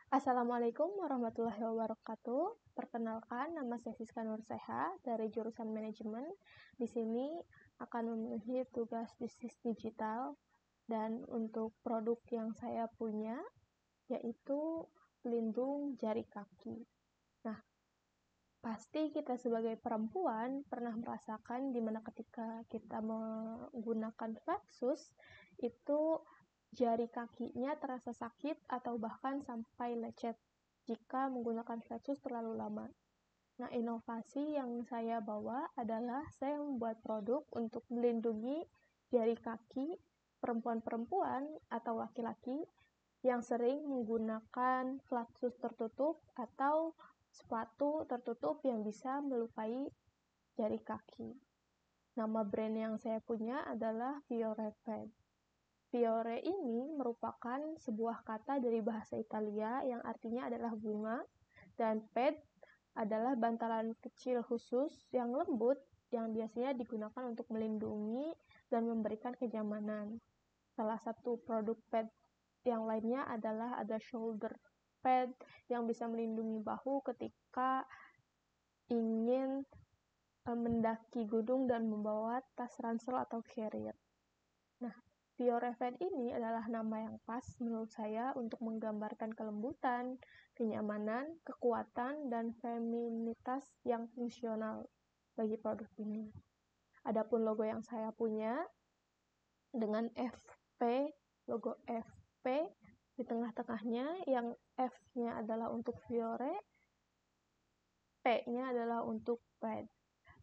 Assalamualaikum warahmatullahi wabarakatuh. Perkenalkan, nama saya Siska Nurseha dari jurusan manajemen. Di sini akan memenuhi tugas bisnis digital dan untuk produk yang saya punya yaitu pelindung jari kaki. Nah, pasti kita sebagai perempuan pernah merasakan di mana ketika kita menggunakan flatsus itu jari kakinya terasa sakit atau bahkan sampai lecet jika menggunakan flatsus terlalu lama. Nah, inovasi yang saya bawa adalah saya membuat produk untuk melindungi jari kaki perempuan-perempuan atau laki-laki yang sering menggunakan flatsus tertutup atau sepatu tertutup yang bisa melukai jari kaki. Nama brand yang saya punya adalah Fiore Pad. Fiore ini merupakan sebuah kata dari bahasa Italia yang artinya adalah bunga, dan pad adalah bantalan kecil khusus yang lembut yang biasanya digunakan untuk melindungi dan memberikan kenyamanan. Salah satu produk pad yang lainnya adalah ada shoulder pad yang bisa melindungi bahu ketika ingin mendaki gunung dan membawa tas ransel atau carrier. Nah, Fiore Pad ini adalah nama yang pas menurut saya untuk menggambarkan kelembutan, kenyamanan, kekuatan, dan feminitas yang fungsional bagi produk ini. Adapun logo yang saya punya dengan logo FP di tengah-tengahnya, yang F-nya adalah untuk Fiore, P-nya adalah untuk Pad.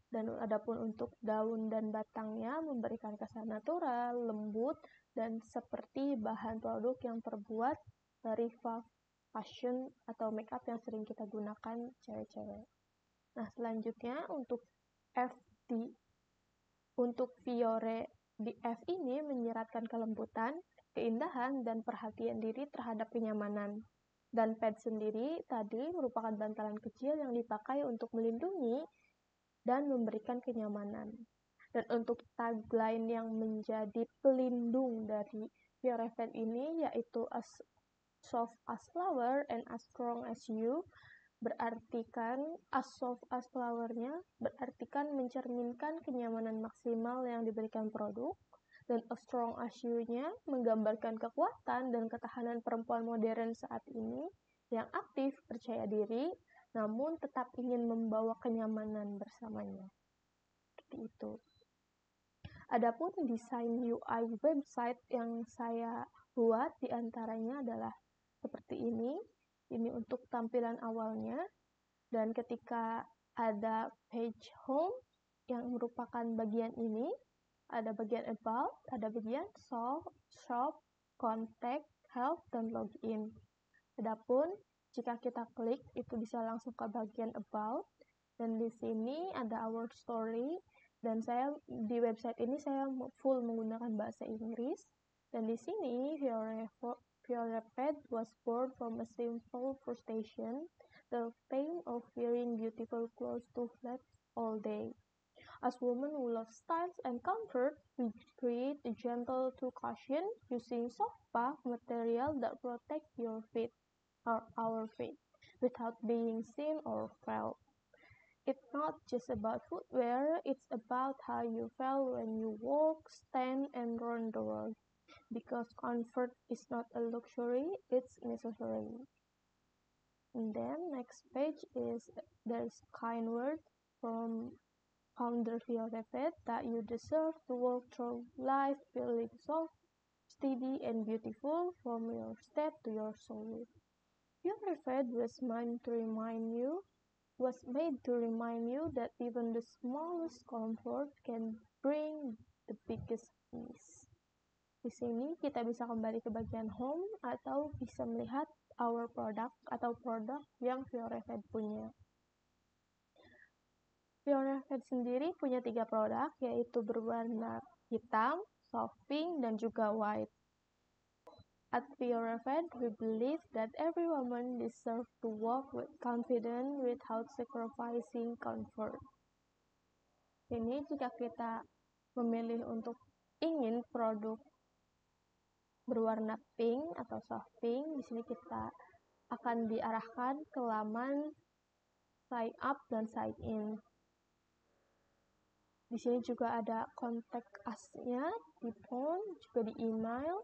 Dan adapun untuk daun dan batangnya memberikan kesan natural, lembut, dan seperti bahan produk yang terbuat dari fashion atau makeup yang sering kita gunakan cewek-cewek. Nah, selanjutnya untuk untuk Fiore di F ini menyeratkan kelembutan, keindahan, dan perhatian diri terhadap kenyamanan. Dan pad sendiri tadi merupakan bantalan kecil yang dipakai untuk melindungi dan memberikan kenyamanan. Dan untuk tagline yang menjadi pelindung dari Fiore Pad ini yaitu as soft as flower and as strong as you, berartikan as soft as flower-nya berartikan mencerminkan kenyamanan maksimal yang diberikan produk, dan as strong as you-nya menggambarkan kekuatan dan ketahanan perempuan modern saat ini yang aktif, percaya diri, namun tetap ingin membawa kenyamanan bersamanya. Seperti itu. Adapun desain UI website yang saya buat diantaranya adalah seperti ini. Ini untuk tampilan awalnya. Dan ketika ada page home yang merupakan bagian ini, ada bagian about, ada bagian shop, contact, help, dan login. Adapun jika kita klik itu bisa langsung ke bagian about, dan di sini ada our story, dan saya di website ini saya full menggunakan bahasa Inggris, dan di sini Fiore Pad was born from a simple frustration, the pain of wearing beautiful clothes to flat all day. As women who love style and comfort, we create a gentle to cushion using soft puff material that protect your feet or our feet without being seen or felt. It's not just about footwear, it's about how you feel when you walk, stand, and run the world. Because comfort is not a luxury, it's necessary. And then next page is there's kind word from founder Fiore Pad that you deserve to walk through life feeling soft, steady, and beautiful from your step to your soul. Fiore Pad was made to remind you that even the smallest comfort can bring the biggest peace. Di sini kita bisa kembali ke bagian home atau bisa melihat our product atau produk yang Fiore Pad punya. Fiore Pad sendiri punya 3 produk, yaitu berwarna hitam, soft pink, dan juga white. At Fiore Pad, we believe that every woman deserves to walk with confidence without sacrificing comfort. Ini jika kita memilih untuk ingin produk berwarna pink atau soft pink, di sini kita akan diarahkan ke laman sign up dan sign in. Di sini juga ada kontak us-nya di phone, juga di email,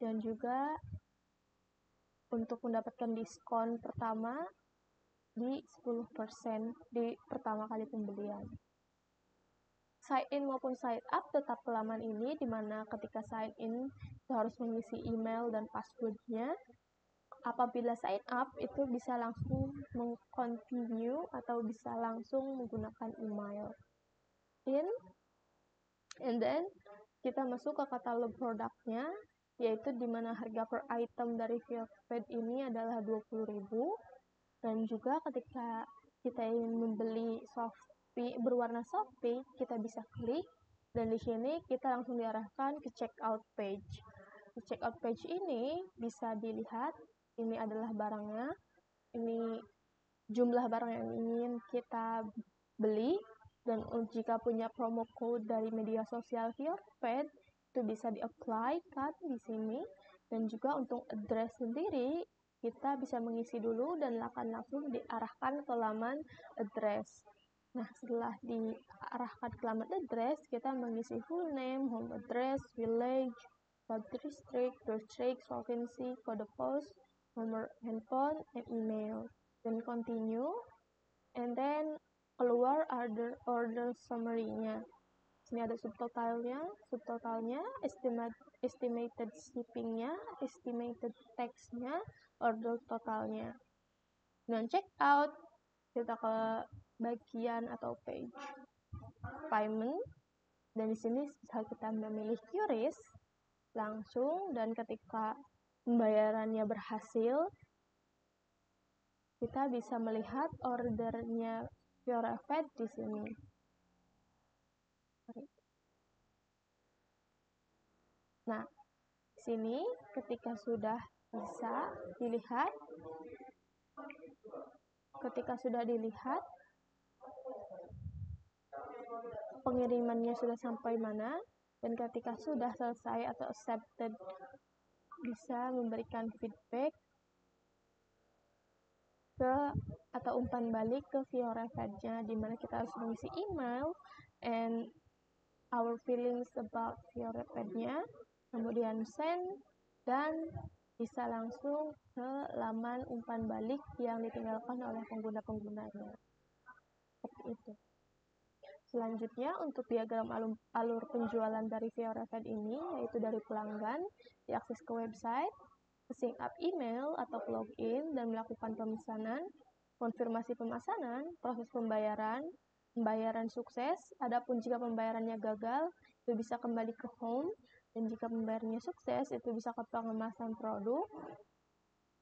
dan juga untuk mendapatkan diskon pertama di 10% di pertama kali pembelian. Sign in maupun sign up tetap ke laman ini, di mana ketika sign in kita harus mengisi email dan password-nya. Apabila sign up itu bisa langsung meng-continue atau bisa langsung menggunakan email. And then kita masuk ke katalog produknya, yaitu di mana harga per item dari Fiorfed ini adalah 20.000. Dan juga ketika kita ingin membeli Shopee berwarna Shopee, kita bisa klik, dan di sini kita langsung diarahkan ke checkout page. Di checkout page ini bisa dilihat ini adalah barangnya, ini jumlah barang yang ingin kita beli, dan jika punya promo code dari media sosial Fiorfed itu bisa di-apply kan di sini. Dan juga untuk address sendiri kita bisa mengisi dulu dan akan langsung diarahkan ke laman address. Nah, setelah diarahkan ke laman address, kita mengisi full name, home address, village, sub-district, district, provinsi, kode pos, nomor handphone, and email. Then continue, and then keluar order summary-nya. Sini ada subtotalnya, estimated shipping-nya, estimated tax-nya, order totalnya. Dan check out, kita ke bagian atau page payment, dan di sini bisa kita memilih QRIS langsung, dan ketika pembayarannya berhasil, kita bisa melihat ordernya Fiorfed di sini. Nah, di sini ketika sudah bisa dilihat, pengirimannya sudah sampai mana, dan ketika sudah selesai atau accepted, bisa memberikan feedback atau umpan balik ke Fiorfed-nya, di mana kita harus mengisi email and our feelings about Fiorfed-nya, kemudian send, dan bisa langsung ke laman umpan balik yang ditinggalkan oleh pengguna-penggunanya. Seperti itu. Selanjutnya, untuk diagram alur penjualan dari Fiorfed ini, yaitu dari pelanggan, diakses ke website, sign up email atau login dan melakukan pemesanan, konfirmasi pemesanan, proses pembayaran sukses. Adapun jika pembayarannya gagal, itu bisa kembali ke home, dan jika pembayarannya sukses, itu bisa ke pengemasan produk,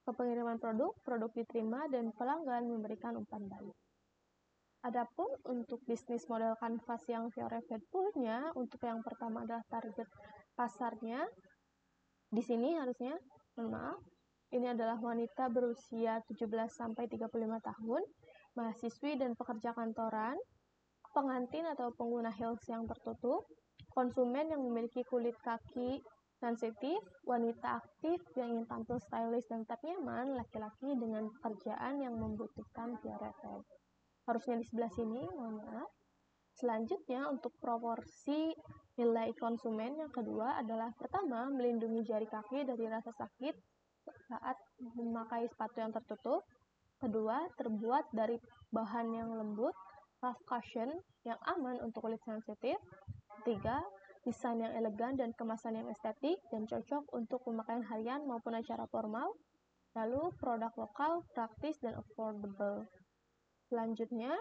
ke pengiriman produk diterima, dan pelanggan memberikan umpan balik. Adapun untuk bisnis model kanvas yang Fiorfed punya, untuk yang pertama adalah target pasarnya. Di sini harusnya, ini adalah wanita berusia 17-35 tahun, mahasiswi dan pekerja kantoran, pengantin atau pengguna heels yang tertutup, konsumen yang memiliki kulit kaki sensitif, wanita aktif yang ingin tampil stylish dan tetap nyaman, laki-laki dengan pekerjaan yang membutuhkan Fiorfed. Harusnya di sebelah sini, mohon maaf. Selanjutnya, untuk proporsi nilai konsumen yang kedua adalah pertama, melindungi jari kaki dari rasa sakit saat memakai sepatu yang tertutup. Kedua, terbuat dari bahan yang lembut, soft cushion, yang aman untuk kulit sensitif. Tiga, desain yang elegan dan kemasan yang estetik dan cocok untuk pemakaian harian maupun acara formal. Lalu, produk lokal, praktis, dan affordable. Selanjutnya,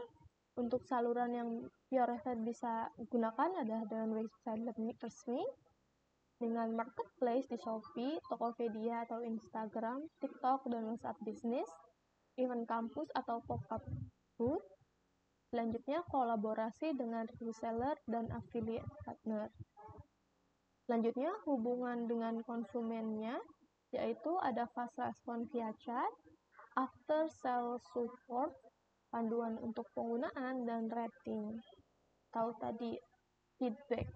untuk saluran yang Fiorfed bisa gunakan adalah dengan website resmi, dengan marketplace di Shopee, Tokopedia atau Instagram, TikTok, dan WhatsApp Business, event kampus atau pop-up booth. Selanjutnya, kolaborasi dengan reseller dan affiliate partner. Selanjutnya, hubungan dengan konsumennya, yaitu ada fast respon via chat, after sale support, panduan untuk penggunaan, dan rating. Tahu tadi feedback.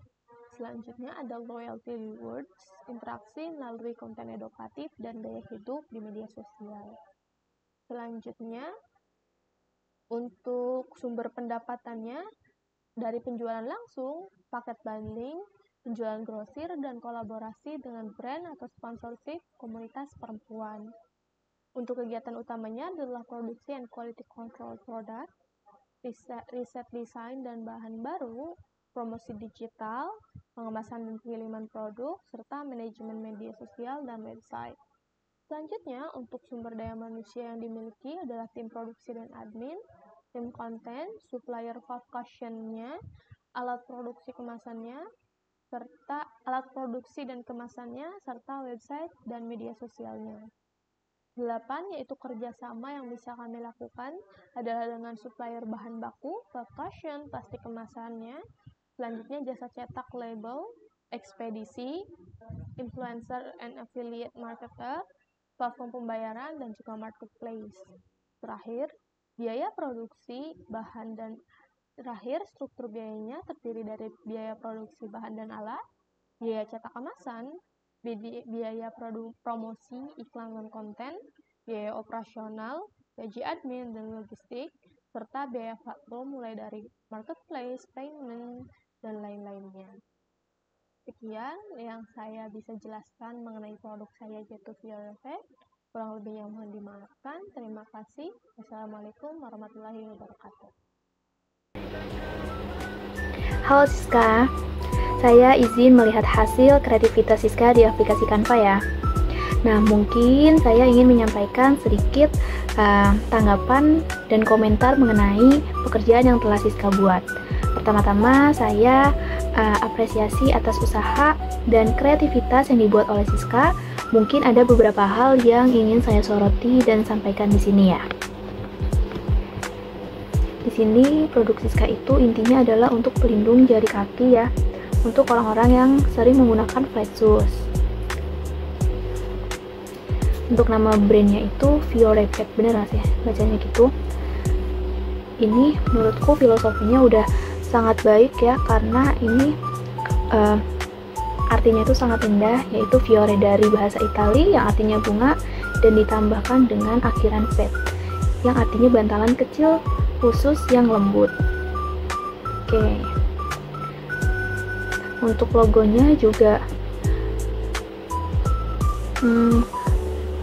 Selanjutnya ada loyalty rewards, interaksi melalui konten edukatif dan gaya hidup di media sosial. Selanjutnya, untuk sumber pendapatannya dari penjualan langsung, paket bundling, penjualan grosir, dan kolaborasi dengan brand atau sponsorship komunitas perempuan. Untuk kegiatan utamanya adalah produksi and quality control product, riset desain dan bahan baru, promosi digital, pengemasan dan pengiriman produk, serta manajemen media sosial dan website. Selanjutnya, untuk sumber daya manusia yang dimiliki adalah tim produksi dan admin, tim konten, supplier fashion-nya, alat produksi dan kemasannya, serta website dan media sosialnya. 8, yaitu kerjasama yang bisa kami lakukan adalah dengan supplier bahan baku, fashion, plastik kemasannya, selanjutnya jasa cetak label, ekspedisi, influencer and affiliate marketer, platform pembayaran, dan juga marketplace. Terakhir, biaya produksi bahan dan struktur biayanya terdiri dari biaya produksi bahan dan alat, biaya cetak kemasan, biaya promosi, iklan dan konten, biaya operasional, gaji admin dan logistik, serta biaya platform mulai dari marketplace, payment, dan lain-lainnya. Sekian yang saya bisa jelaskan mengenai produk saya yaitu Fiore Effect. Kurang lebihnya mohon dimaafkan. Terima kasih. Wassalamualaikum warahmatullahi wabarakatuh. Halo Siska, saya izin melihat hasil kreativitas Siska di aplikasi Canva ya. Nah, mungkin saya ingin menyampaikan sedikit tanggapan dan komentar mengenai pekerjaan yang telah Siska buat. Pertama-tama, saya apresiasi atas usaha dan kreativitas yang dibuat oleh Siska. Mungkin ada beberapa hal yang ingin saya soroti dan sampaikan di sini ya. Di sini produk Siska itu intinya adalah untuk pelindung jari kaki ya, untuk orang-orang yang sering menggunakan flat shoes. Untuk nama brandnya itu Fiore Effect, bener gak sih bacanya gitu? Ini menurutku filosofinya udah sangat baik ya, karena ini artinya itu sangat indah, yaitu Fiore dari bahasa Itali yang artinya bunga dan ditambahkan dengan akhiran pet yang artinya bantalan kecil khusus yang lembut. Oke. Untuk logonya juga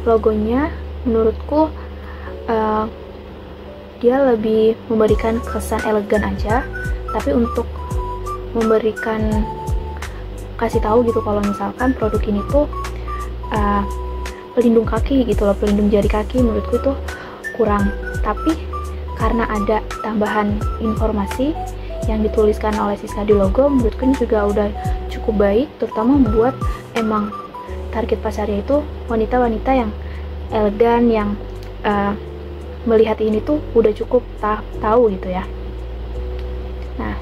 logonya menurutku dia lebih memberikan kesan elegan aja, tapi untuk memberikan kasih tahu gitu kalau misalkan produk ini tuh pelindung kaki gitu loh, pelindung jari kaki, menurutku itu kurang. Tapi karena ada tambahan informasi yang dituliskan oleh Siska di logo, menurutku ini juga udah cukup baik, terutama membuat emang target pasarnya itu wanita-wanita yang elegan, yang melihat ini tuh udah cukup tahu gitu ya. Nah,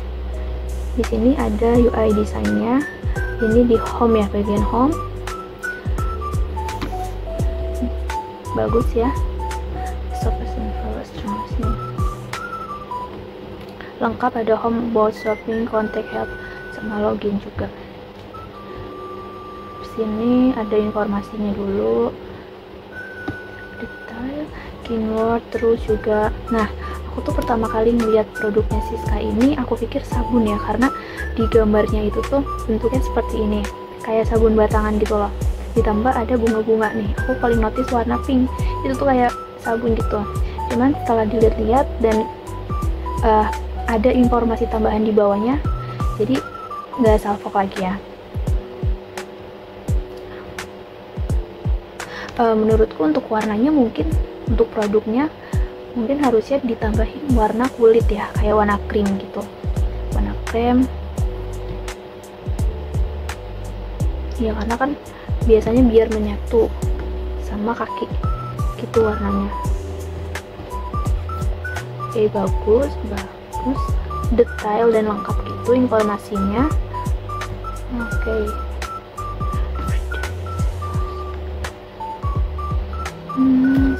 di sini ada UI desainnya. Ini di home ya, bagian home. Bagus ya. Lengkap, ada home, about shopping, contact help, sama login juga. Di sini ada informasinya dulu, detail, keyword, terus juga. Nah, aku tuh pertama kali melihat produknya Siska ini, aku pikir sabun ya, karena di gambarnya itu tuh bentuknya seperti ini, kayak sabun batangan gitu loh. Ditambah ada bunga-bunga nih, aku paling notice warna pink, itu tuh kayak sabun gitu. Cuman setelah dilihat-lihat dan ada informasi tambahan di bawahnya, jadi nggak salfok lagi ya. Menurutku untuk warnanya, mungkin untuk produknya mungkin harusnya ditambahin warna kulit ya, kayak warna krim gitu, warna krem ya, karena kan biasanya biar menyatu sama kaki gitu warnanya. Oke, bagus, detail dan lengkap gitu informasinya. Oke.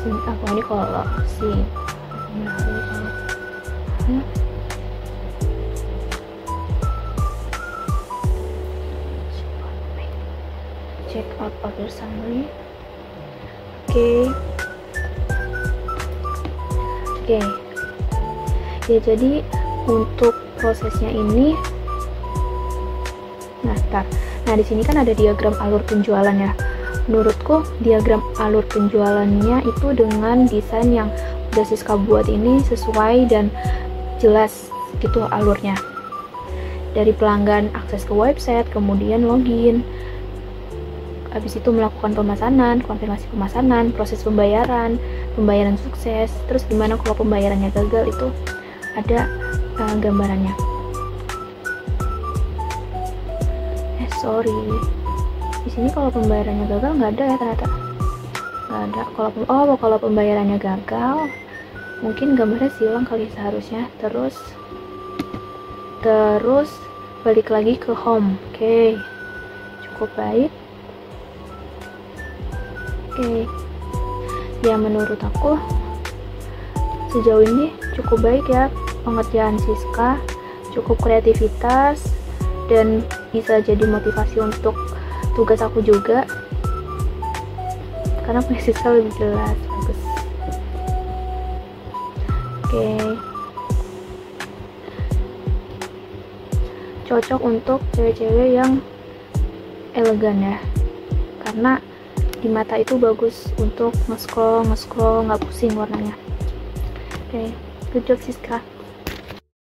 Sini aku ini kalau sih check out order summary. Oke. Oke. Ya, jadi untuk prosesnya ini, nah di sini kan ada diagram alur penjualan ya. Menurutku diagram alur penjualannya itu dengan desain yang udah Siska buat ini sesuai dan jelas gitu alurnya. Dari pelanggan akses ke website, kemudian login, habis itu melakukan pemesanan, konfirmasi pemesanan, proses pembayaran sukses, terus gimana kalau pembayarannya gagal, itu ada gambarannya. Sorry, di sini kalau pembayarannya gagal nggak ada ya, ternyata nggak ada. Kalau pembayarannya gagal, mungkin gambarnya silang kali seharusnya. Terus balik lagi ke home. Oke, cukup baik. Oke, ya menurut aku sejauh ini cukup baik ya pengerjaan Siska, cukup kreativitas dan bisa jadi motivasi untuk tugas aku juga, karena punya Siska lebih jelas, bagus. Oke, cocok untuk cewek-cewek yang elegan ya, karena di mata itu bagus untuk nge-scroll nggak pusing warnanya. Oke, good job Siska.